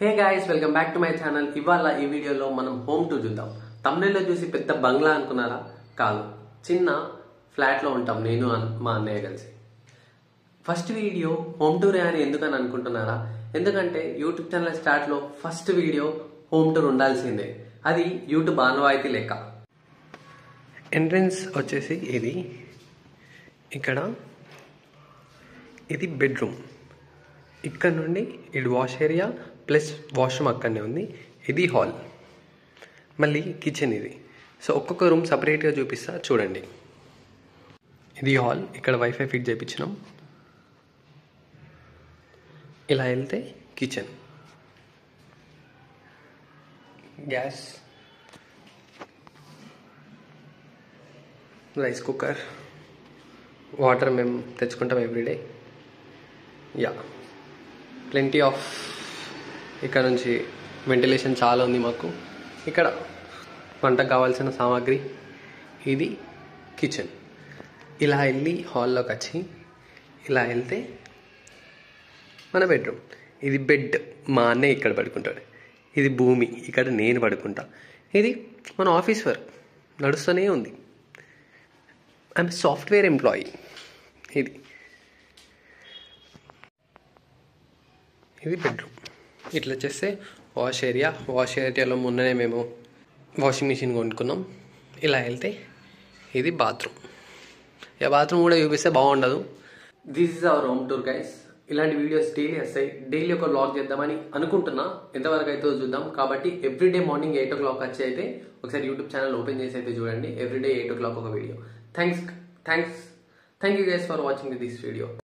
Hey guys, welcome back to my channel. ఇవాళ ఈ వీడియోలో మనం హోమ్ టూర్ చూద్దాం. తమ్నెల్లో చూసి పెద్ద బంగ్లా అనుకున్నారా? కాదు, చిన్న ఫ్లాట్లో ఉంటాం నేను మా అన్నయ్య కలిసి. ఫస్ట్ వీడియో హోమ్ టూరే అని ఎందుకని అనుకుంటున్నారా? ఎందుకంటే యూట్యూబ్ ఛానల్ స్టార్ట్లో ఫస్ట్ వీడియో హోమ్ టూర్ ఉండాల్సిందే. అది యూట్యూబ్ ఆనవాయితీ లెక్క. ఎంట్రన్స్ వచ్చేసి ఇది బెడ్రూమ్. ఇక్కడ నుండి ఇది వాష్ ఏరియా ప్లస్ వాష్రూమ్ అక్కడనే ఉంది. ఇది హాల్, మళ్ళీ కిచెన్ ఇది. సో ఒక్కొక్క రూమ్ సపరేట్గా చూపిస్తా చూడండి. ఇది హాల్, ఇక్కడ వైఫై ఫిట్ చేయించినాం. ఇలా వెళ్తే kitchen, gas, rice cooker, water మేము తెచ్చుకుంటాం ఎవ్రీడే. ప్లెంటీ ఆఫ్, ఇక్కడ నుంచి వెంటిలేషన్ చాలా ఉంది మాకు. ఇక్కడ వంటకు కావాల్సిన సామాగ్రి. ఇది కిచెన్. ఇలా వెళ్ళి హాల్లోకి వచ్చి ఇలా వెళ్తే మన బెడ్రూమ్. ఇది బెడ్, మా అన్నయ్య ఇక్కడ పడుకుంటాడు. ఇది భూమి, ఇక్కడ నేను పడుకుంటా. ఇది మన ఆఫీస్ వర్క్ నడుస్తూనే ఉంది. I'm software employee. ఇది బెడ్రూమ్. ఇట్లా చేస్తే వాష్ ఏరియాలో మొన్ననే మేము వాషింగ్ మిషన్ కొనుక్కున్నాం. ఇలా వెళ్తే ఇది బాత్రూమ్. బాత్రూమ్ కూడా చూపిస్తే బాగుండదు. This is our home tour guys. ఇలాంటి వీడియోస్ డైలీ వస్తాయి. డైలీ ఒక వ్లాగ్ చేద్దామని అనుకుంటున్నా. ఎంతవరకు అయితే చూద్దాం. కాబట్టి ఎవ్రీడే మార్నింగ్ 8 o'clock వచ్చి అయితే ఒకసారి యూట్యూబ్ ఛానల్ ఓపెన్ చేసి అయితే చూడండి. ఎవ్రీడే 8 o'clock ఒక video. Thank you guys for watching this video.